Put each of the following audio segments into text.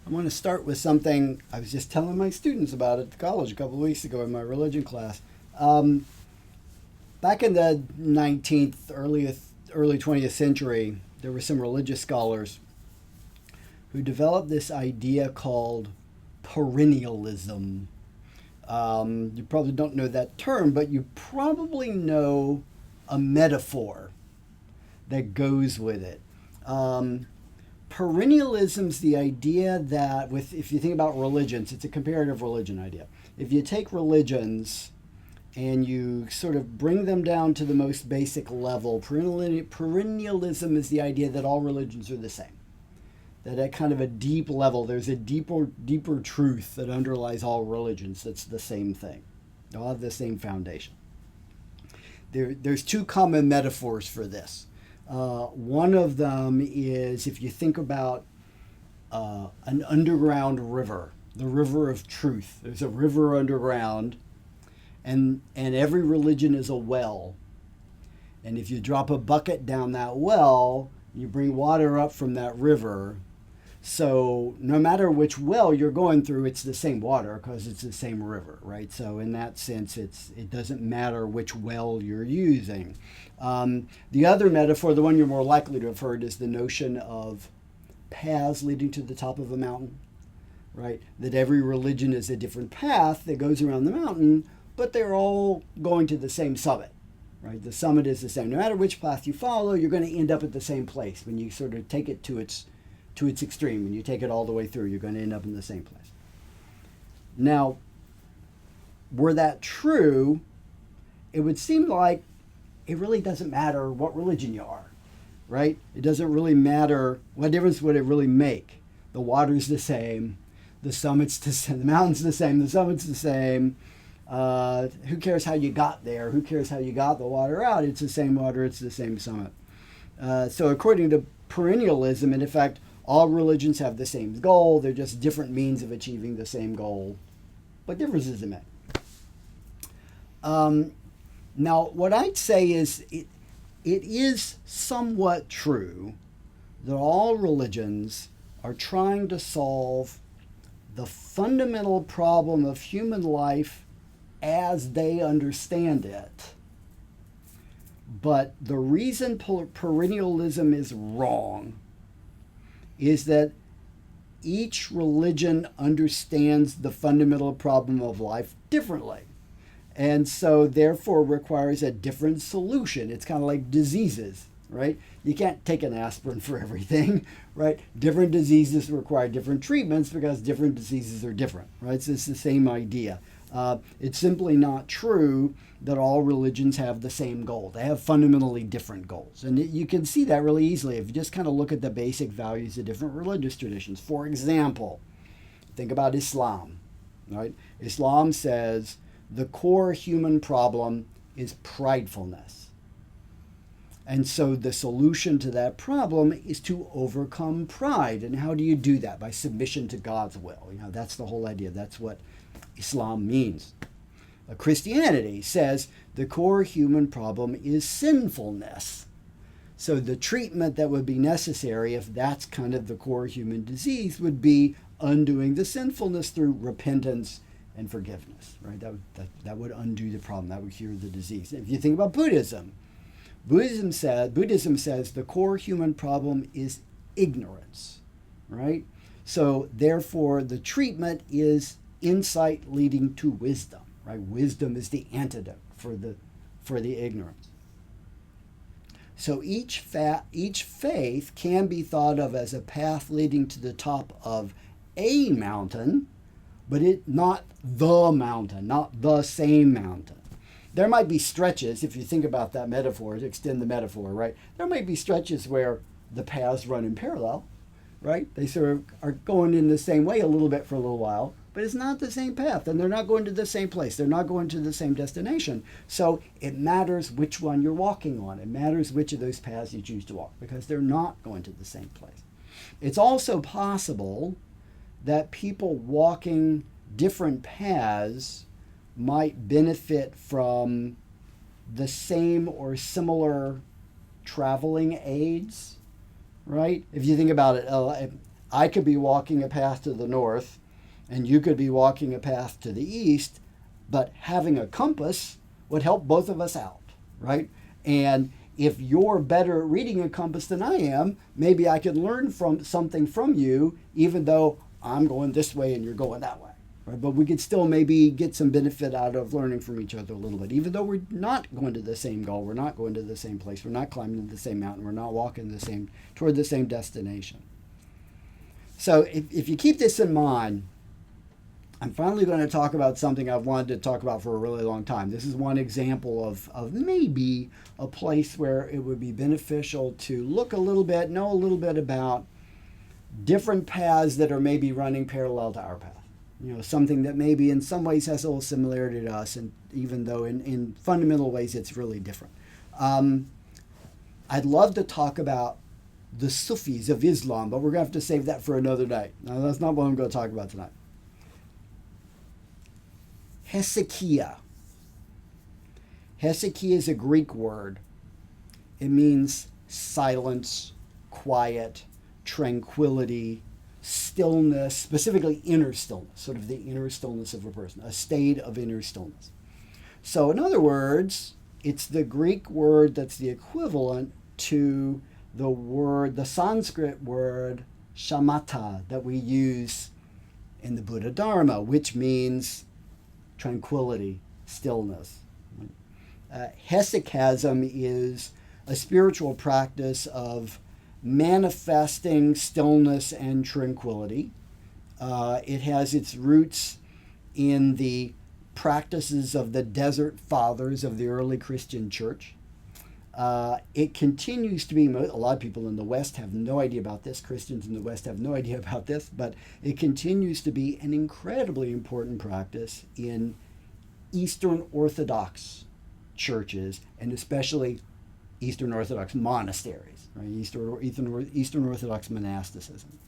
I want to start with something I was just telling my students about at college a couple of weeks ago in my religion class. Um, Back in the 19th, early 20th century, there were some religious scholars who developed this idea called perennialism. You probably don't know that term, but you probably know a metaphor that goes with it. Um, Perennialism is the idea that, if you think about religions, it's a comparative religion idea. If you take religions and you sort of bring them down to the most basic level, perennialism is the idea that all religions are the same. That at kind of a deep level, there's a deeper truth that underlies all religions that's the same thing. They all have the same foundation. There's two common metaphors for this. One of them is if you think about an underground river, the river of truth. There's a river underground, and every religion is a well. And if you drop a bucket down that well, you bring water up from that river. So no matter which well you're going through, it's the same water because it's the same river, right? So in that sense, it doesn't matter which well you're using. The other metaphor, the one you're more likely to have heard, is the notion of paths leading to the top of a mountain, right? That every religion is a different path that goes around the mountain, but they're all going to the same summit, right? The summit is the same. No matter which path you follow, you're going to end up at the same place when you sort of take it to its extreme. When you take it all the way through, you're going to end up in the same place. Now, were that true, it would seem like it really doesn't matter what religion you are, right? It doesn't really matter. What difference would it really make? The water's the same, the summit's the same, the mountain's the same, the summit's the same. Who cares how you got there? Who cares how you got the water out? It's the same water, it's the same summit. So according to perennialism, and in fact, all religions have the same goal. They're just different means of achieving the same goal. What difference does it make? Now, what I'd say is it is somewhat true that all religions are trying to solve the fundamental problem of human life as they understand it. But the reason perennialism is wrong is that each religion understands the fundamental problem of life differently. And so therefore requires a different solution. It's kind of like diseases, right? You can't take an aspirin for everything, right? Different diseases require different treatments because different diseases are different, right? So it's the same idea. It's simply not true that all religions have the same goal. They have fundamentally different goals. And you can see that really easily if you just kind of look at the basic values of different religious traditions. For example, think about Islam, right? Islam says the core human problem is pridefulness. And so the solution to that problem is to overcome pride. And how do you do that? By submission to God's will. That's the whole idea. That's what Islam means. Christianity says the core human problem is sinfulness. So the treatment that would be necessary, if that's kind of the core human disease, would be undoing the sinfulness through repentance and forgiveness, right? That would undo the problem. That would cure the disease. If you think about Buddhism, Buddhism says the core human problem is ignorance, right? So therefore, the treatment is insight leading to wisdom, right? Wisdom is the antidote for the ignorance. So each faith can be thought of as a path leading to the top of a mountain, but not the mountain, not the same mountain. There might be stretches, if you think about that metaphor, to extend the metaphor, right? There might be stretches where the paths run in parallel, right? They sort of are going in the same way a little bit for a little while, but it's not the same path, and they're not going to the same place. They're not going to the same destination. So it matters which one you're walking on. It matters which of those paths you choose to walk, because they're not going to the same place. It's also possible that people walking different paths might benefit from the same or similar traveling aids, right? If you think about it, I could be walking a path to the north, and you could be walking a path to the east, but having a compass would help both of us out, right? And if you're better at reading a compass than I am, maybe I could learn from something from you, even though I'm going this way and you're going that way. Right? But we could still maybe get some benefit out of learning from each other a little bit, even though we're not going to the same goal, we're not going to the same place, we're not climbing the same mountain, we're not walking toward the same destination. So if you keep this in mind, I'm finally going to talk about something I've wanted to talk about for a really long time. This is one example of maybe a place where it would be beneficial to look a little bit, know a little bit about different paths that are maybe running parallel to our path. Something that maybe in some ways has a little similarity to us, and even though in fundamental ways it's really different. I'd love to talk about the Sufis of Islam, but we're going to have to save that for another day. Now, that's not what I'm going to talk about tonight. Hesychia. Hesychia is a Greek word. It means silence, quiet, tranquility, stillness, specifically inner stillness, sort of the inner stillness of a person, a state of inner stillness. So in other words, it's the Greek word that's the equivalent to the Sanskrit word shamatha that we use in the Buddha Dharma, which means tranquility, stillness. Hesychasm is a spiritual practice of manifesting stillness and tranquility. It has its roots in the practices of the Desert Fathers of the early Christian church. It continues to be, a lot of people in the West have no idea about this, Christians in the West have no idea about this, but it continues to be an incredibly important practice in Eastern Orthodox churches, and especially Eastern Orthodox monasteries, right? Eastern Orthodox monasticism.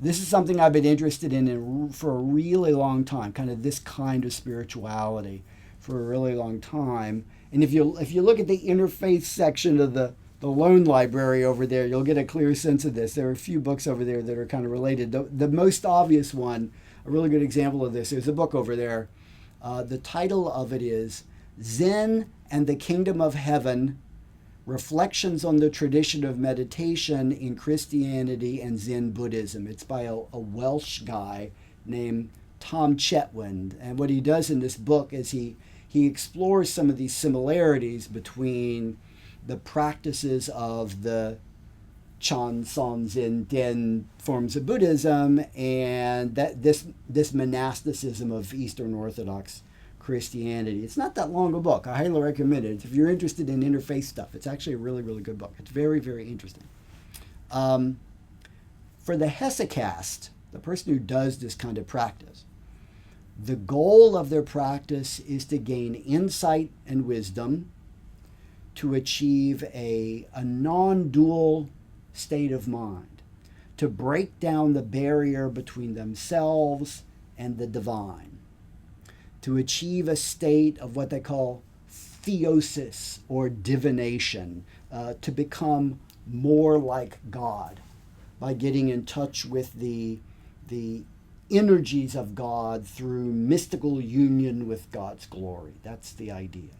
This is something I've been interested in for a really long time, kind of this kind of spirituality for a really long time. And if you look at the interfaith section of the loan library over there, you'll get a clear sense of this. There are a few books over there that are kind of related. The most obvious one, a really good example of this, there's a book over there. The title of it is Zen and the Kingdom of Heaven, Reflections on the Tradition of Meditation in Christianity and Zen Buddhism. It's by a Welsh guy named Tom Chetwynd. And what he does in this book is he explores some of these similarities between the practices of the Chan, San, Zen, Den forms of Buddhism and this monasticism of Eastern Orthodox Christianity. It's not that long a book. I highly recommend it. If you're interested in interfaith stuff, it's actually a really, really good book. It's very, very interesting. For the hesychast, the person who does this kind of practice, the goal of their practice is to gain insight and wisdom, to achieve a non-dual state of mind, to break down the barrier between themselves and the divine, to achieve a state of what they call theosis or divination, to become more like God by getting in touch with the energies of God through mystical union with God's glory. That's the idea.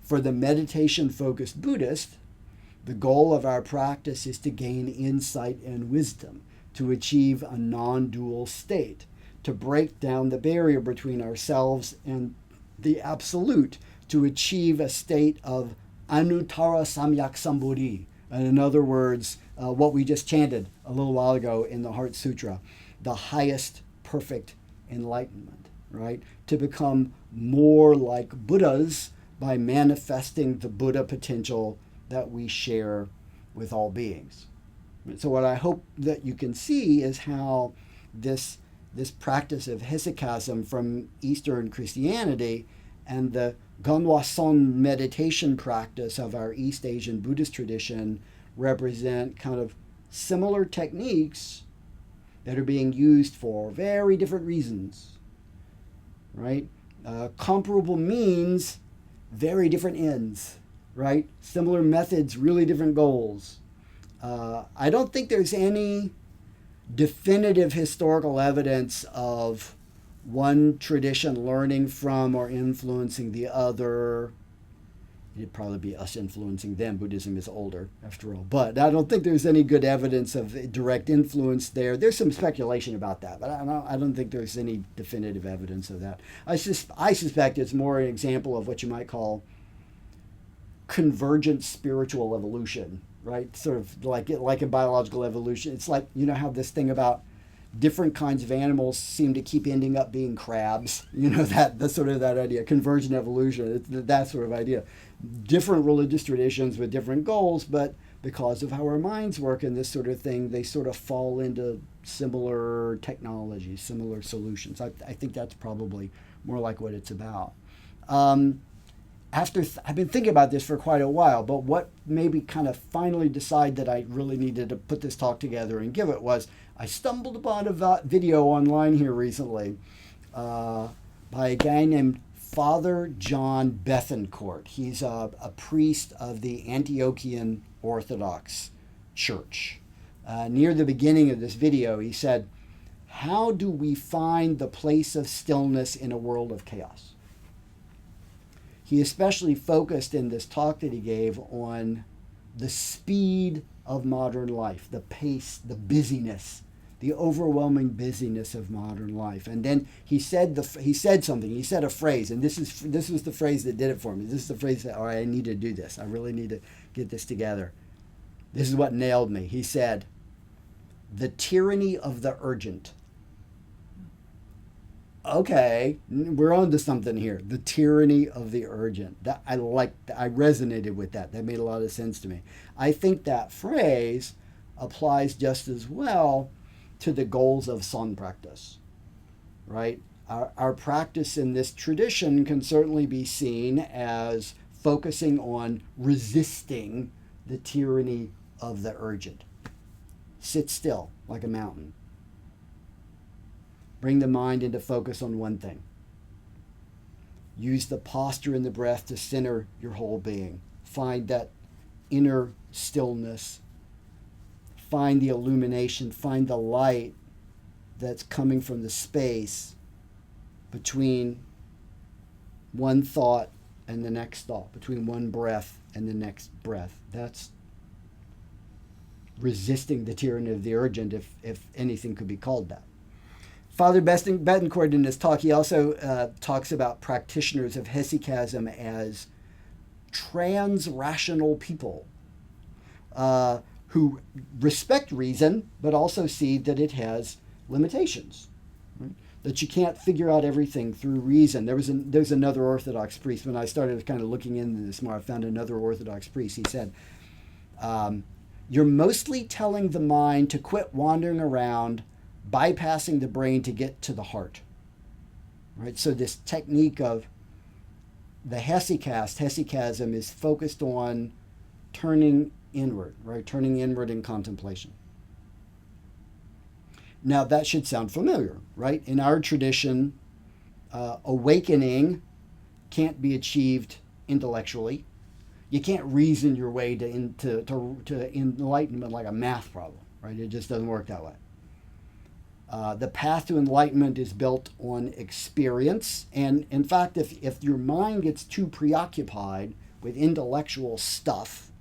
For the meditation-focused Buddhist, the goal of our practice is to gain insight and wisdom, to achieve a non-dual state, to break down the barrier between ourselves and the absolute, to achieve a state of anuttara samyak sambodhi. And in other words, what we just chanted a little while ago in the Heart Sutra, the highest perfect enlightenment, right? To become more like Buddhas by manifesting the Buddha potential that we share with all beings. So what I hope that you can see is how this practice of hesychasm from Eastern Christianity and the Ganwason meditation practice of our East Asian Buddhist tradition represent kind of similar techniques that are being used for very different reasons, right? Comparable means, very different ends, right? Similar methods, really different goals. I don't think there's any definitive historical evidence of one tradition learning from or influencing the other. It'd probably be us influencing them. Buddhism is older, after all. But I don't think there's any good evidence of direct influence there. There's some speculation about that, but I don't think there's any definitive evidence of that. I suspect it's more an example of what you might call convergent spiritual evolution, right? Sort of like in biological evolution. It's like, you know how this thing about different kinds of animals seem to keep ending up being crabs. You know, that's sort of that idea, convergent evolution. It's that sort of idea. Different religious traditions with different goals, but because of how our minds work and this sort of thing, they sort of fall into similar technologies, similar solutions. I think that's probably more like what it's about. I've been thinking about this for quite a while, but what made me kind of finally decide that I really needed to put this talk together and give it was I stumbled upon a video online here recently by a guy named Father John Bethencourt. He's a priest of the Antiochian Orthodox Church. Near the beginning of this video, he said, "How do we find the place of stillness in a world of chaos?" He especially focused in this talk that he gave on the speed of modern life, the pace, the busyness, the overwhelming busyness of modern life. And then he said something. He said a phrase, and this was the phrase that did it for me. This is the phrase that, all right, I need to do this. I really need to get this together. This is what nailed me. He said, "The tyranny of the urgent." Okay, we're on to something here. The tyranny of the urgent. That I resonated with that. That made a lot of sense to me. I think that phrase applies just as well to the goals of Son practice, right? Our practice in this tradition can certainly be seen as focusing on resisting the tyranny of the urgent. Sit still like a mountain. Bring the mind into focus on one thing. Use the posture and the breath to center your whole being. Find that inner stillness. Find the illumination. Find the light that's coming from the space between one thought and the next thought, between one breath and the next breath. That's resisting the tyranny of the urgent, if anything could be called that. Father Bethencourt, in his talk, he also talks about practitioners of hesychasm as trans-rational people who respect reason, but also see that it has limitations, right? That you can't figure out everything through reason. There's another Orthodox priest. When I started kind of looking into this more, I found another Orthodox priest. He said, "You're mostly telling the mind to quit wandering around, bypassing the brain to get to the heart." Right? So this technique of the hesychasm is focused on turning inward, right? Turning inward in contemplation. Now that should sound familiar, right? In our tradition, awakening can't be achieved intellectually. You can't reason your way to enlightenment like a math problem, right? It just doesn't work that way. The path to enlightenment is built on experience. And in fact, if your mind gets too preoccupied with intellectual stuff,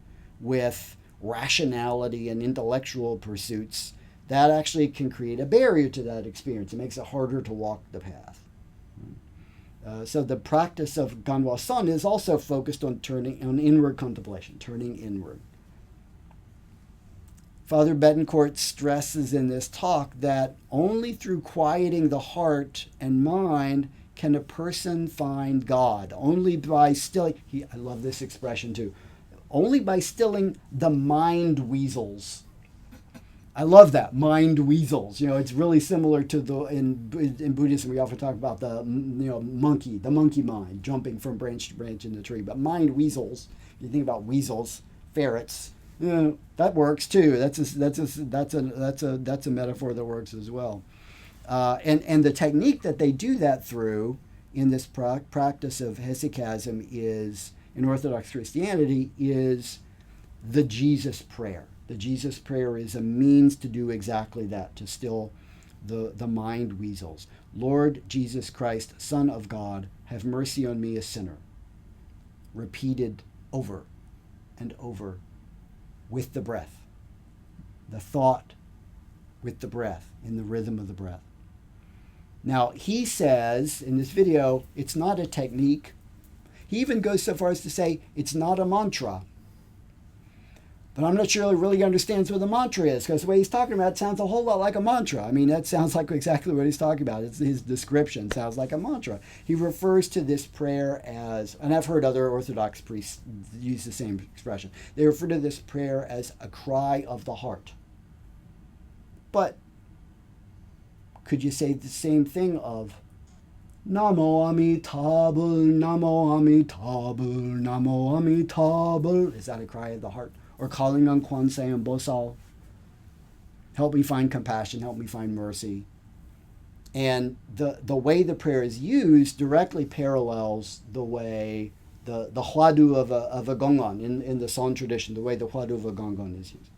with rationality and intellectual pursuits, that actually can create a barrier to that experience. It makes it harder to walk the path. So the practice of Ganwa Son is also focused on inward contemplation, turning inward. Father Bethencourt stresses in this talk that only through quieting the heart and mind can a person find God. Only by stilling, I love this expression too, only by stilling the mind weasels. I love that, mind weasels. You know, it's really similar to in Buddhism, we often talk about the monkey mind, jumping from branch to branch in the tree. But mind weasels, you think about weasels, ferrets, that works too. That's a metaphor that works as well. And the technique that they do that through in this practice of hesychasm is, in Orthodox Christianity, is the Jesus prayer. The Jesus prayer is a means to do exactly that, to still the mind weasels. Lord Jesus Christ, Son of God, have mercy on me, a sinner. Repeated over and over with the breath. The thought with the breath, in the rhythm of the breath. Now, he says in this video, it's not a technique. He even goes so far as to say it's not a mantra. But I'm not sure he really understands what a mantra is, because the way he's talking about it sounds a whole lot like a mantra. I mean, that sounds like exactly what he's talking about. His description sounds like a mantra. He refers to this prayer as, and I've heard other Orthodox priests use the same expression, they refer to this prayer as a cry of the heart. But could you say the same thing of Namo Amitabha, Namo Amitabha, Namo Amitabha? Is that a cry of the heart? Or calling on Kwanse and Bosal, help me find compassion, help me find mercy. And the way the prayer is used directly parallels the way the Hwadu of a Gongon in the Son tradition, the way the Hwadu of a Gongon is used.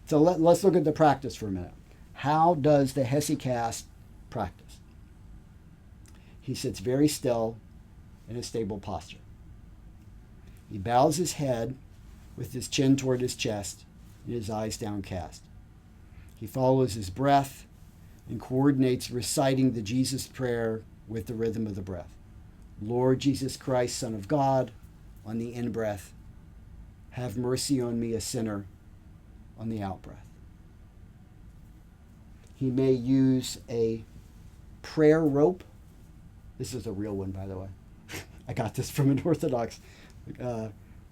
So let's look at the practice for a minute. How does the hesychast practice? He sits very still in a stable posture. He bows his head with his chin toward his chest and his eyes downcast. He follows his breath and coordinates reciting the Jesus prayer with the rhythm of the breath. Lord Jesus Christ, Son of God, on the in-breath. Have mercy on me, a sinner, on the out-breath. He may use a prayer rope. This is a real one, by the way. I got this from an Orthodox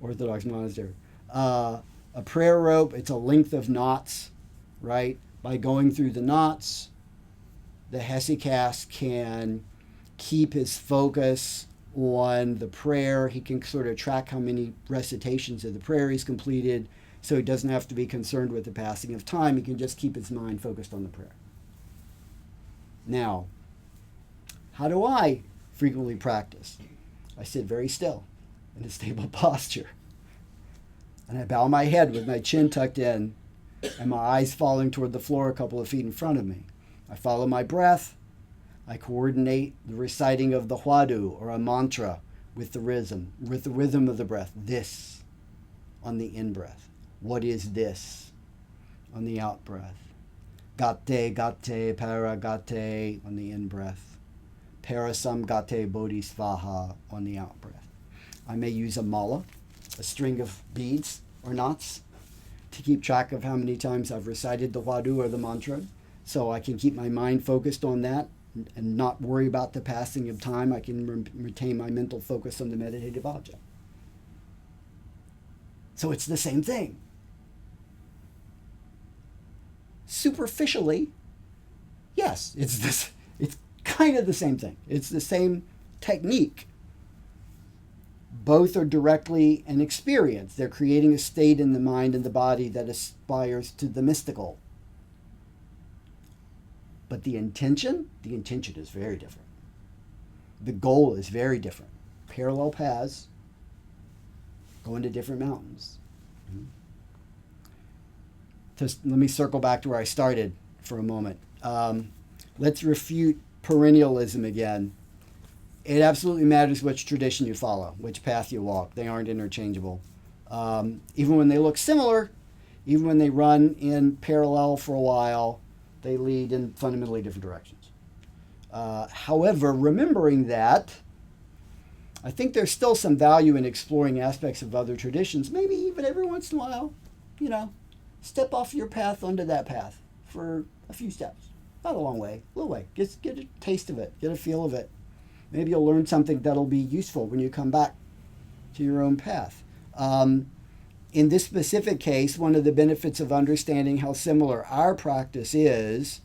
monastery. A prayer rope, it's a length of knots, right? By going through the knots, the hesychast can keep his focus on the prayer. He can sort of track how many recitations of the prayer he's completed, so he doesn't have to be concerned with the passing of time. He can just keep his mind focused on the prayer. Now, how do I frequently practice? I sit very still in a stable posture. And I bow my head with my chin tucked in and my eyes falling toward the floor a couple of feet in front of me. I follow my breath. I coordinate the reciting of the Hwadu or a mantra with the rhythm of the breath. This on the in-breath. What is this on the out-breath? Gate, gate, para gate on the in-breath. Parasam gate bodhisvaha on the out-breath. I may use a mala, a string of beads or knots, to keep track of how many times I've recited the Hwadu or the mantra, so I can keep my mind focused on that and not worry about the passing of time. I can retain my mental focus on the meditative object. So it's the same thing. Superficially, yes, it's kind of the same thing. It's the same technique. Both are directly an experience. They're creating a state in the mind and the body that aspires to the mystical. But the intention is very different. The goal is very different. Parallel paths going to different mountains. Just let me circle back to where I started for a moment. Let's refute perennialism again. It absolutely matters which tradition you follow, which path you walk. They aren't interchangeable. Even when they look similar, even when they run in parallel for a while, they lead in fundamentally different directions. However, remembering that, I think there's still some value in exploring aspects of other traditions. Maybe even every once in a while, step off your path onto that path for a few steps. Not a long way, a little way. Just get a taste of it, get a feel of it. Maybe you'll learn something that'll be useful when you come back to your own path. In this specific case, one of the benefits of understanding how similar our practice is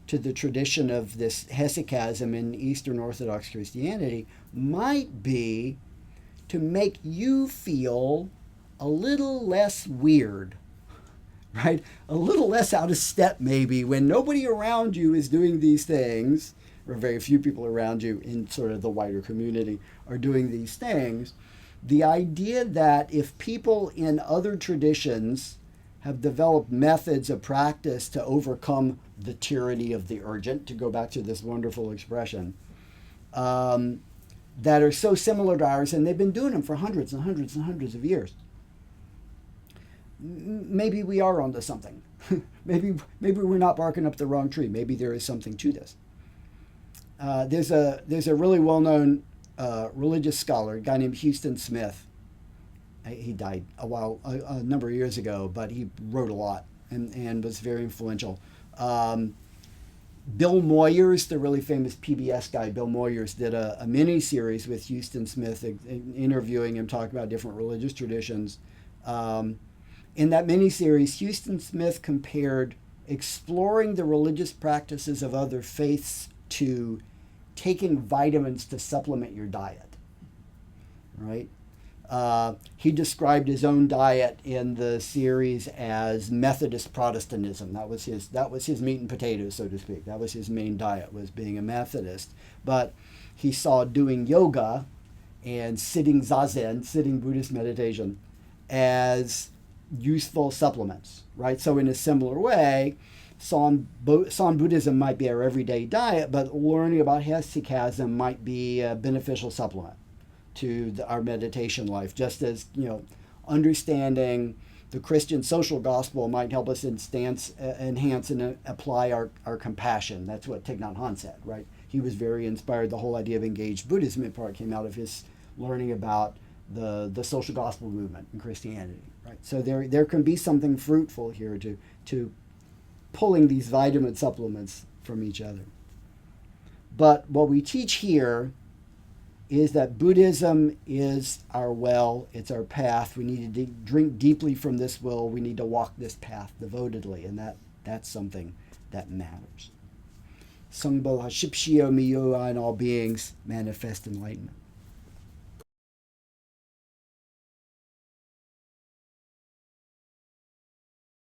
to the tradition of this hesychasm in Eastern Orthodox Christianity might be to make you feel a little less weird, right? A little less out of step maybe when nobody around you is doing these things, or very few people around you in sort of the wider community are doing these things. The idea that if people in other traditions have developed methods of practice to overcome the tyranny of the urgent, to go back to this wonderful expression, that are so similar to ours, and they've been doing them for hundreds and hundreds and hundreds of years. Maybe we are onto something. maybe we're not barking up the wrong tree. Maybe there is something to this. There's a really well-known religious scholar, a guy named Houston Smith. He died a number of years ago, but he wrote a lot and was very influential. Bill Moyers, the really famous PBS guy, Bill Moyers, did a mini-series with Houston Smith, interviewing him, talking about different religious traditions. In that mini-series, Houston Smith compared exploring the religious practices of other faiths to taking vitamins to supplement your diet, right? He described his own diet in the series as Methodist Protestantism. That was his meat and potatoes, so to speak. That was his main diet, was being a Methodist. But he saw doing yoga and sitting zazen, sitting Buddhist meditation, as useful supplements, right? So in a similar way, San Buddhism might be our everyday diet, but learning about hesychasm might be a beneficial supplement to our meditation life, just as, understanding the Christian social gospel might help us enhance and apply our compassion. That's what Thich Nhat Hanh said, right? He was very inspired. The whole idea of engaged Buddhism in part came out of his learning about the social gospel movement in Christianity, right? So there can be something fruitful here to pulling these vitamin supplements from each other. But what we teach here is that Buddhism is our well, it's our path. We need to drink deeply from this well. We need to walk this path devotedly, and that's something that matters. Sangbo Hashipshio Miyo in all beings, manifest enlightenment.